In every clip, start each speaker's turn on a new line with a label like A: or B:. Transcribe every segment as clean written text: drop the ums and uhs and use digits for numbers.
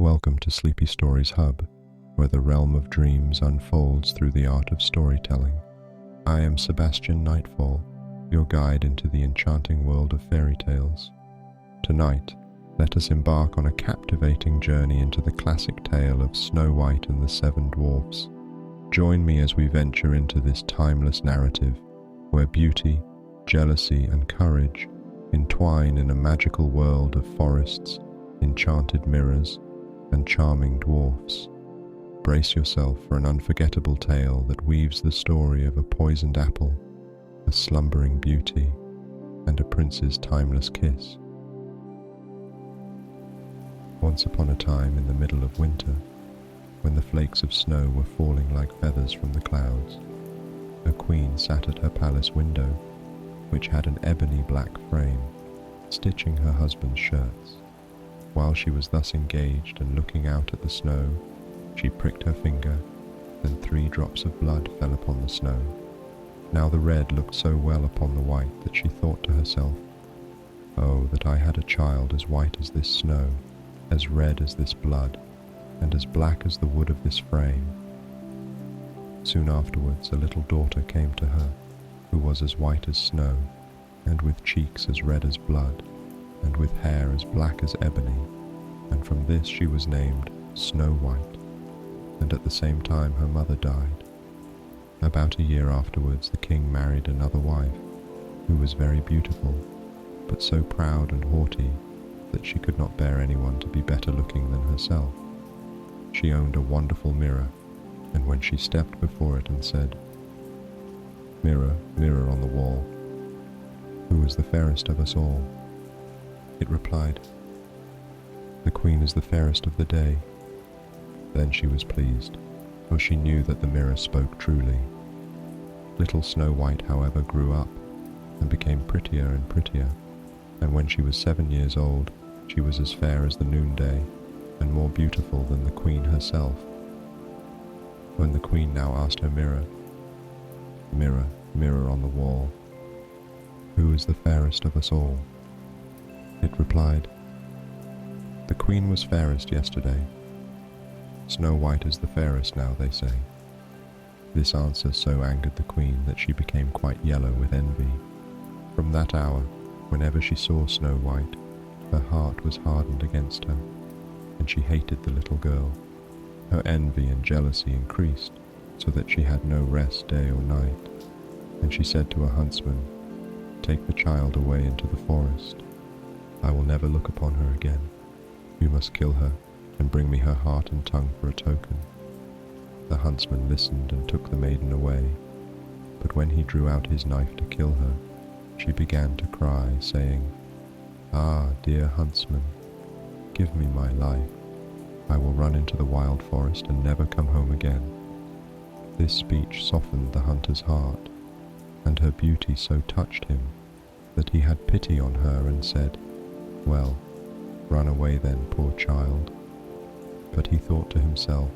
A: Welcome to Sleepy Stories Hub, where the realm of dreams unfolds through the art of storytelling. I am Sebastian Nightfall, your guide into the enchanting world of fairy tales. Tonight, let us embark on a captivating journey into the classic tale of Snow White and the Seven Dwarfs. Join me as we venture into this timeless narrative, where beauty, jealousy, and courage entwine in a magical world of forests, enchanted mirrors, and charming dwarfs. Brace yourself for an unforgettable tale that weaves the story of a poisoned apple, a slumbering beauty, and a prince's timeless kiss. Once upon a time in the middle of winter, when the flakes of snow were falling like feathers from the clouds, a queen sat at her palace window, which had an ebony black frame, stitching her husband's shirts. While she was thus engaged and looking out at the snow, she pricked her finger, and 3 drops of blood fell upon the snow. Now the red looked so well upon the white that she thought to herself, "Oh, that I had a child as white as this snow, as red as this blood, and as black as the wood of this frame." Soon afterwards a little daughter came to her, who was as white as snow, and with cheeks as red as blood, and with hair as black as ebony, and from this she was named Snow White, and at the same time her mother died. About a year afterwards the king married another wife, who was very beautiful, but so proud and haughty that she could not bear anyone to be better looking than herself. She owned a wonderful mirror, and when she stepped before it and said, "Mirror, mirror on the wall, who is the fairest of us all?" it replied, "The queen is the fairest of the day." Then she was pleased, for she knew that the mirror spoke truly. Little Snow White, however, grew up and became prettier and prettier, and when she was 7 years old, she was as fair as the noonday and more beautiful than the queen herself. When the queen now asked her mirror, "Mirror, mirror on the wall, who is the fairest of us all?" it replied, "The queen was fairest yesterday. Snow White is the fairest now, they say." This answer so angered the queen that she became quite yellow with envy. From that hour, whenever she saw Snow White, her heart was hardened against her, and she hated the little girl. Her envy and jealousy increased, so that she had no rest day or night, and she said to her huntsman, "Take the child away into the forest. I will never look upon her again. You must kill her, and bring me her heart and tongue for a token." The huntsman listened and took the maiden away, but when he drew out his knife to kill her, she began to cry, saying, "Ah, dear huntsman, give me my life. I will run into the wild forest and never come home again." This speech softened the hunter's heart, and her beauty so touched him that he had pity on her and said, "Well, run away then, poor child." But he thought to himself,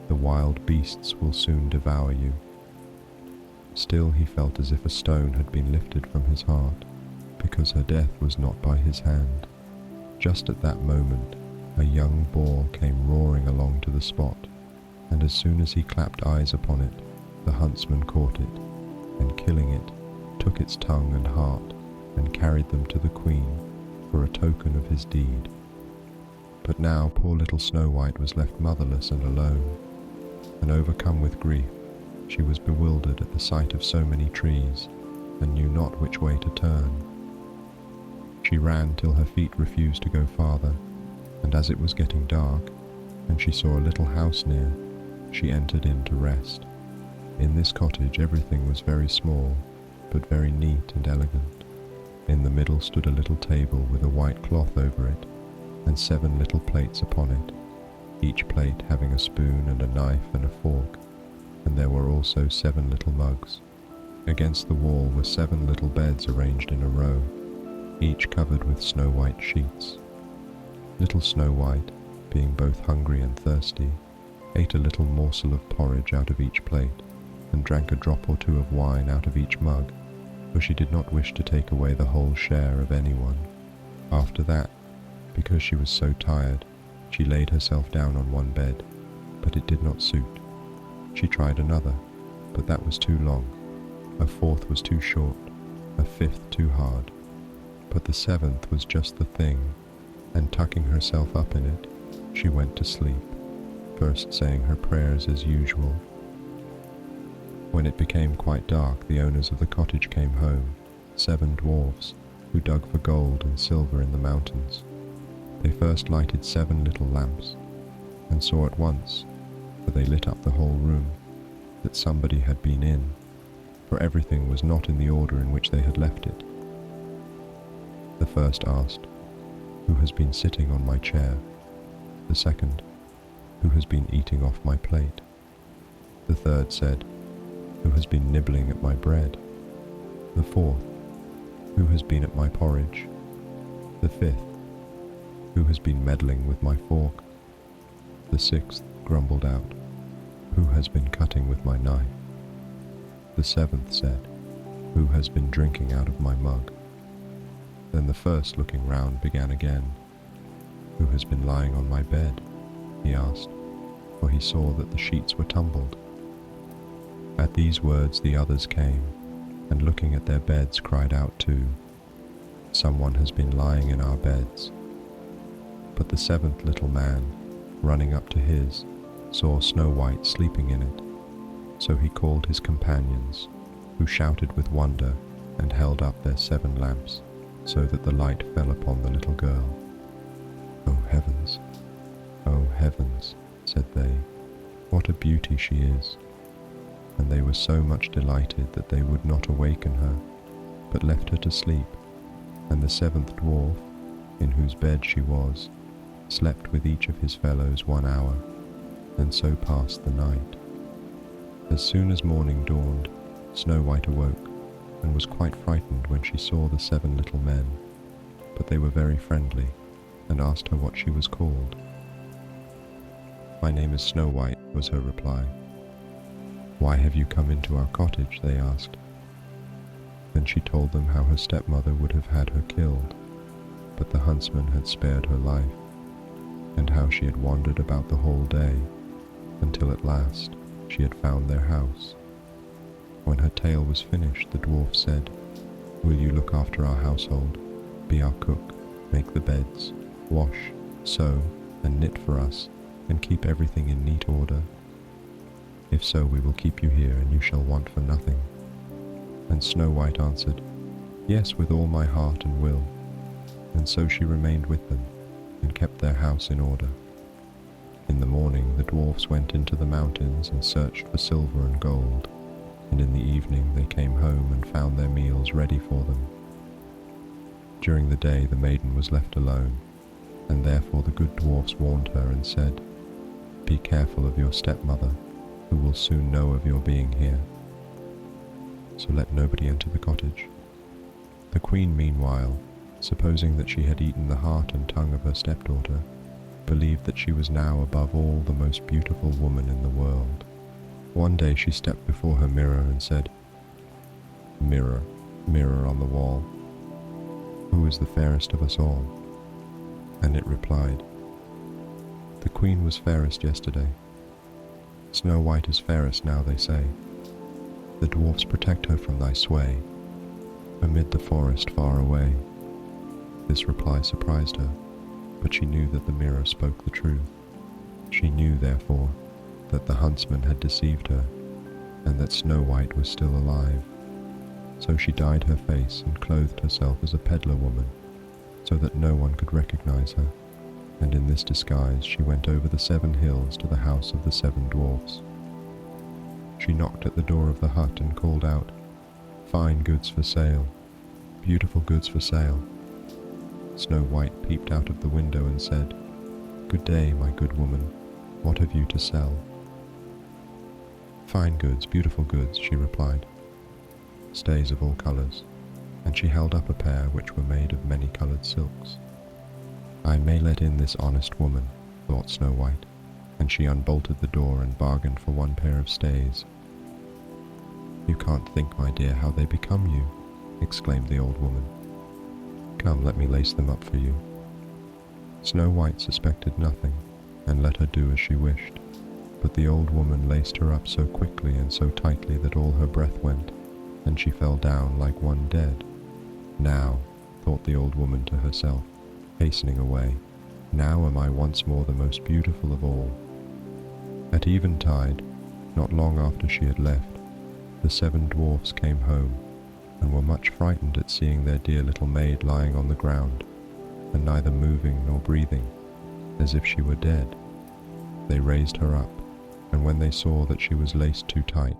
A: "The wild beasts will soon devour you." Still he felt as if a stone had been lifted from his heart, because her death was not by his hand. Just at that moment, a young boar came roaring along to the spot, and as soon as he clapped eyes upon it, the huntsman caught it, and killing it, took its tongue and heart, and carried them to the queen for a token of his deed. But now poor little Snow White was left motherless and alone, and overcome with grief, she was bewildered at the sight of so many trees, and knew not which way to turn. She ran till her feet refused to go farther, and as it was getting dark, and she saw a little house near, she entered in to rest. In this cottage everything was very small, but very neat and elegant. In the middle stood a little table with a white cloth over it, and 7 little plates upon it, each plate having a spoon and a knife and a fork, and there were also 7 little mugs. Against the wall were 7 little beds arranged in a row, each covered with snow-white sheets. Little Snow White, being both hungry and thirsty, ate a little morsel of porridge out of each plate, and drank a drop or 2 of wine out of each mug, for she did not wish to take away the whole share of anyone. After that, because she was so tired, She laid herself down on one bed, but it did not suit. She tried another, but that was too long. A fourth was too short, a fifth too hard. But the seventh was just the thing, and tucking herself up in it, she went to sleep, first saying her prayers as usual. When it became quite dark, the owners of the cottage came home, 7 dwarfs, who dug for gold and silver in the mountains. They first lighted 7 little lamps, and saw at once, for they lit up the whole room, that somebody had been in, for everything was not in the order in which they had left it. The first asked, "Who has been sitting on my chair?" The second, "Who has been eating off my plate?" The third said, "Who has been nibbling at my bread?" The fourth, "Who has been at my porridge?" The fifth, "Who has been meddling with my fork?" The sixth grumbled out, "Who has been cutting with my knife?" The seventh said, "Who has been drinking out of my mug?" Then the first, looking round, began again. "Who has been lying on my bed?" he asked, for he saw that the sheets were tumbled. At these words the others came, and looking at their beds cried out too, "Someone has been lying in our beds." But the seventh little man, running up to his, saw Snow White sleeping in it. So he called his companions, who shouted with wonder and held up their 7 lamps, so that the light fell upon the little girl. "Oh heavens," said they, "what a beauty she is!" And they were so much delighted that they would not awaken her, but left her to sleep, and the 7th dwarf, in whose bed she was, slept with each of his fellows 1 hour, and so passed the night. As soon as morning dawned, Snow White awoke, and was quite frightened when she saw the 7 little men, but they were very friendly, and asked her what she was called. "My name is Snow White," was her reply. "Why have you come into our cottage?" they asked. Then she told them how her stepmother would have had her killed, but the huntsman had spared her life, and how she had wandered about the whole day, until at last she had found their house. When her tale was finished, the dwarf said, "Will you look after our household, be our cook, make the beds, wash, sew, and knit for us, and keep everything in neat order? If so, we will keep you here, and you shall want for nothing." And Snow White answered, "Yes, with all my heart and will." And so she remained with them, and kept their house in order. In the morning the dwarfs went into the mountains and searched for silver and gold, and in the evening they came home and found their meals ready for them. During the day the maiden was left alone, and therefore the good dwarfs warned her and said, "Be careful of your stepmother, who will soon know of your being here. So let nobody enter the cottage." The queen, meanwhile, supposing that she had eaten the heart and tongue of her stepdaughter, believed that she was now above all the most beautiful woman in the world. One day she stepped before her mirror and said, "Mirror, mirror on the wall, who is the fairest of us all?" And it replied, "The queen was fairest yesterday. Snow White is fairest now, they say. The dwarfs protect her from thy sway, amid the forest far away." This reply surprised her, but she knew that the mirror spoke the truth. She knew, therefore, that the huntsman had deceived her, and that Snow White was still alive. So she dyed her face and clothed herself as a peddler woman, so that no one could recognize her, and in this disguise she went over the 7 hills to the house of the 7 dwarfs. She knocked at the door of the hut and called out, "Fine goods for sale, beautiful goods for sale." Snow White peeped out of the window and said, "Good day, my good woman, what have you to sell?" "Fine goods, beautiful goods," she replied, "stays of all colours," and she held up a pair which were made of many-coloured silks. "I may let in this honest woman," thought Snow White, and she unbolted the door and bargained for 1 pair of stays. "You can't think, my dear, how they become you," exclaimed the old woman. "Come, let me lace them up for you." Snow White suspected nothing, and let her do as she wished, but the old woman laced her up so quickly and so tightly that all her breath went, and she fell down like one dead. Now, thought the old woman to herself, hastening away, now am I once more the most beautiful of all. At eventide, not long after she had left, the 7 dwarfs came home, and were much frightened at seeing their dear little maid lying on the ground, and neither moving nor breathing, as if she were dead. They raised her up, and when they saw that she was laced too tight,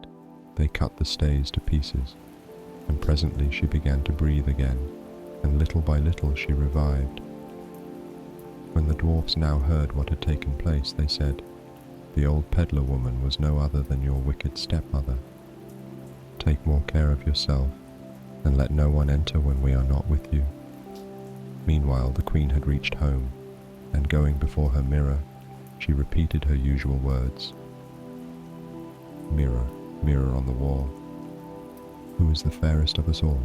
A: they cut the stays to pieces, and presently she began to breathe again, and little by little she revived. When the dwarfs now heard what had taken place, they said, "The old peddler woman was no other than your wicked stepmother. Take more care of yourself, and let no one enter when we are not with you." Meanwhile the queen had reached home, and going before her mirror, she repeated her usual words. "Mirror, mirror on the wall, who is the fairest of us all?"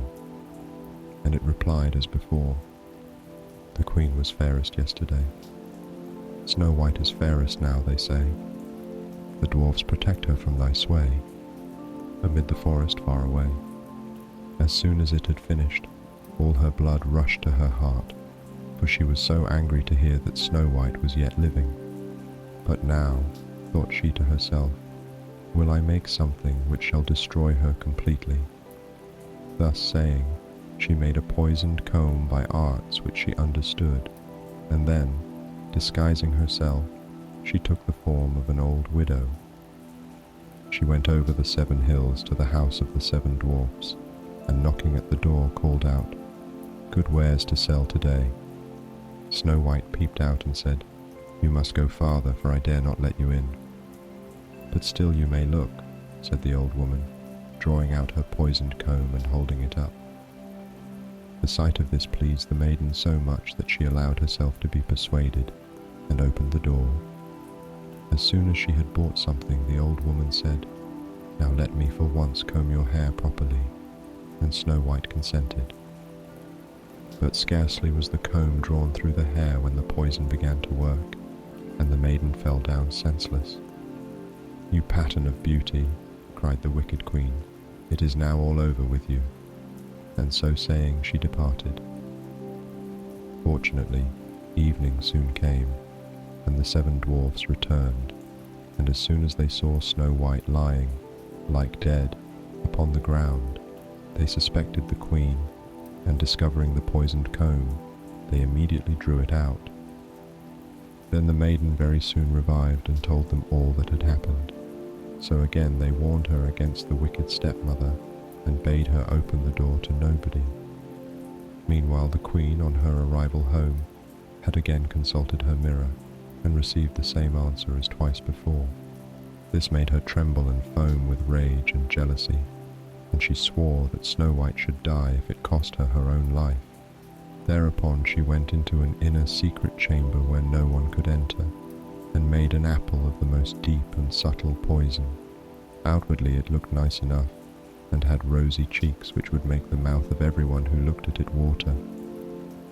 A: And it replied as before, "The queen was fairest yesterday. Snow White is fairest now, they say. The dwarfs protect her from thy sway, amid the forest far away." As soon as it had finished, all her blood rushed to her heart, for she was so angry to hear that Snow White was yet living. "But now," thought she to herself, "will I make something which shall destroy her completely." Thus saying, she made a poisoned comb by arts which she understood, and then, disguising herself, she took the form of an old widow. She went over the 7 hills to the house of the 7 dwarfs, and knocking at the door called out, "Good wares to sell today." Snow White peeped out and said, "You must go farther, for I dare not let you in." "But still you may look," said the old woman, drawing out her poisoned comb and holding it up. The sight of this pleased the maiden so much that she allowed herself to be persuaded, and opened the door. As soon as she had bought something, the old woman said, "Now let me for once comb your hair properly," and Snow White consented. But scarcely was the comb drawn through the hair when the poison began to work, and the maiden fell down senseless. "You pattern of beauty," cried the wicked queen, "it is now all over with you." And so saying, she departed. Fortunately, evening soon came, and the 7 dwarfs returned, and as soon as they saw Snow White lying, like dead, upon the ground, they suspected the queen, and discovering the poisoned comb, they immediately drew it out. Then the maiden very soon revived and told them all that had happened. So again they warned her against the wicked stepmother, and bade her open the door to nobody. Meanwhile the queen, on her arrival home, had again consulted her mirror, and received the same answer as twice before. This made her tremble and foam with rage and jealousy, and she swore that Snow White should die if it cost her her own life. Thereupon she went into an inner secret chamber where no one could enter, and made an apple of the most deep and subtle poison. Outwardly it looked nice enough, and had rosy cheeks which would make the mouth of everyone who looked at it water.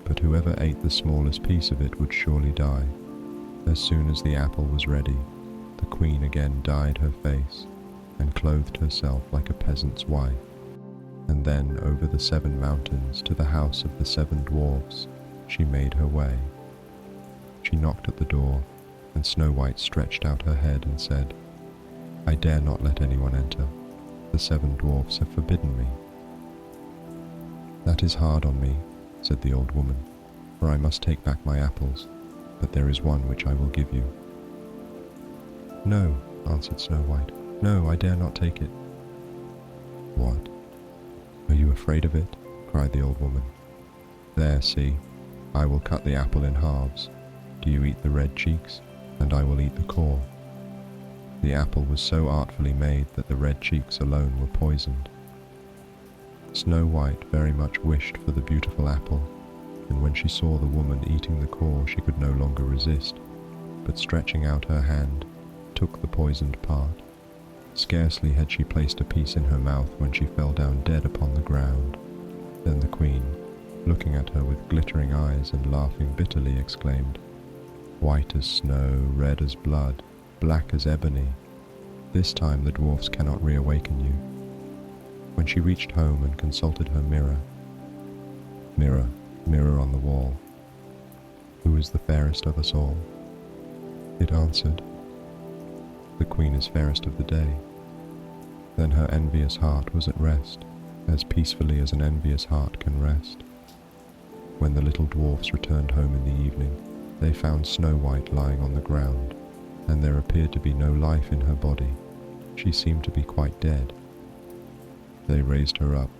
A: But whoever ate the smallest piece of it would surely die. As soon as the apple was ready, the queen again dyed her face, and clothed herself like a peasant's wife, and then over the 7 mountains to the house of the 7 dwarfs she made her way. She knocked at the door, and Snow White stretched out her head and said, "I dare not let anyone enter. The 7 dwarfs have forbidden me." "That is hard on me," said the old woman, "for I must take back my apples, but there is one which I will give you." "No," answered Snow White, "no, I dare not take it." "What? Are you afraid of it?" cried the old woman. "There, see, I will cut the apple in halves. Do you eat the red cheeks, and I will eat the core." The apple was so artfully made that the red cheeks alone were poisoned. Snow White very much wished for the beautiful apple, and when she saw the woman eating the core she could no longer resist, but stretching out her hand, took the poisoned part. Scarcely had she placed a piece in her mouth when she fell down dead upon the ground. Then the queen, looking at her with glittering eyes and laughing bitterly, exclaimed, white as snow, red as blood, black as ebony. This time the dwarfs cannot reawaken you. When she reached home and consulted her mirror, "Mirror, mirror on the wall, who is the fairest of us all?" it answered, "The queen is fairest of the day." Then her envious heart was at rest, as peacefully as an envious heart can rest. When the little dwarfs returned home in the evening, they found Snow White lying on the ground, and there appeared to be no life in her body. She seemed to be quite dead. They raised her up,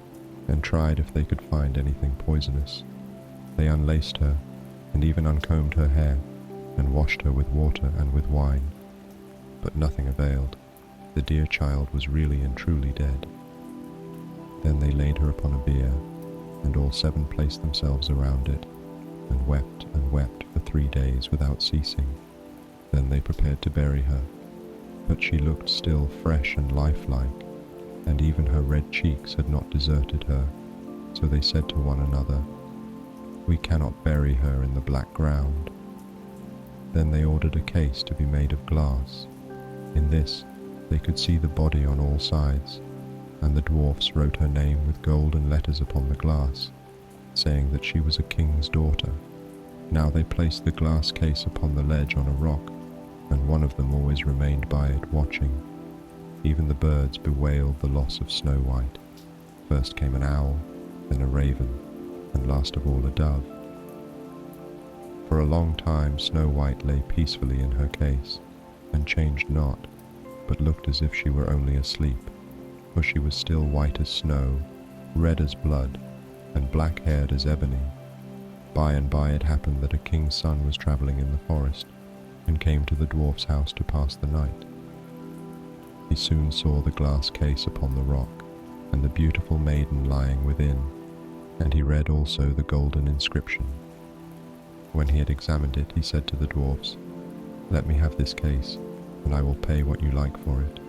A: and tried if they could find anything poisonous. They unlaced her, and even uncombed her hair, and washed her with water and with wine. But nothing availed. The dear child was really and truly dead. Then they laid her upon a bier, and all seven placed themselves around it, and wept for 3 days without ceasing. Then they prepared to bury her, but she looked still fresh and lifelike, and even her red cheeks had not deserted her. So they said to one another, "We cannot bury her in the black ground." Then they ordered a case to be made of glass. In this they could see the body on all sides, and the dwarfs wrote her name with golden letters upon the glass, saying that she was a king's daughter. Now they placed the glass case upon the ledge on a rock, and one of them always remained by it watching. Even the birds bewailed the loss of Snow White. First came an owl, then a raven, and last of all a dove. For a long time Snow White lay peacefully in her case, and changed not, but looked as if she were only asleep, for she was still white as snow, red as blood, and black-haired as ebony. By and by it happened that a king's son was travelling in the forest, and came to the dwarf's house to pass the night. He soon saw the glass case upon the rock, and the beautiful maiden lying within, and he read also the golden inscription. When he had examined it, he said to the dwarfs, "Let me have this case, and I will pay what you like for it."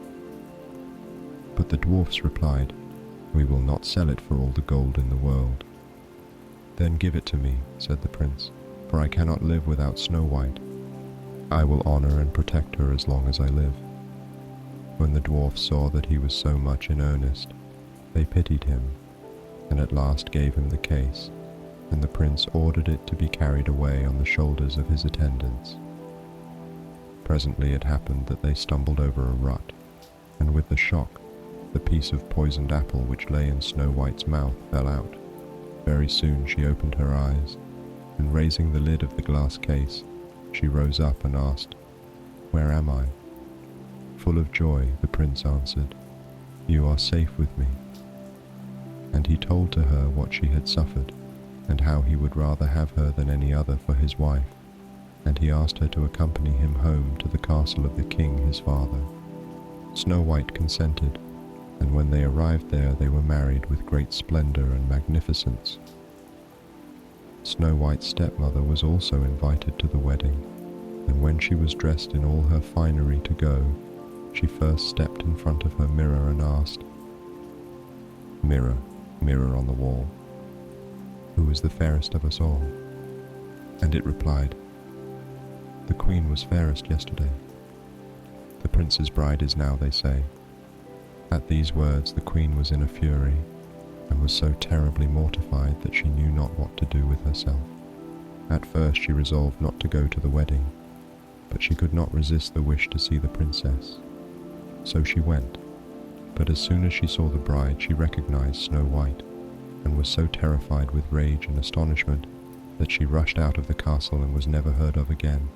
A: But the dwarfs replied, "We will not sell it for all the gold in the world." "Then give it to me," said the prince, "for I cannot live without Snow White. I will honor and protect her as long as I live." When the dwarfs saw that he was so much in earnest, they pitied him, and at last gave him the case, and the prince ordered it to be carried away on the shoulders of his attendants. Presently it happened that they stumbled over a rut, and with the shock, the piece of poisoned apple which lay in Snow White's mouth fell out. Very soon she opened her eyes, and raising the lid of the glass case, she rose up and asked, "Where am I?" Full of joy, the prince answered, "You are safe with me." And he told to her what she had suffered, and how he would rather have her than any other for his wife, and he asked her to accompany him home to the castle of the king his father. Snow White consented, and when they arrived there they were married with great splendor and magnificence. Snow White's stepmother was also invited to the wedding, and when she was dressed in all her finery to go, she first stepped in front of her mirror and asked, "Mirror, mirror on the wall, who is the fairest of us all?" And it replied, "The queen was fairest yesterday. The prince's bride is now, they say." At these words the queen was in a fury, and was so terribly mortified that she knew not what to do with herself. At first she resolved not to go to the wedding, but she could not resist the wish to see the princess. So she went, but as soon as she saw the bride she recognized Snow White, and was so terrified with rage and astonishment that she rushed out of the castle and was never heard of again.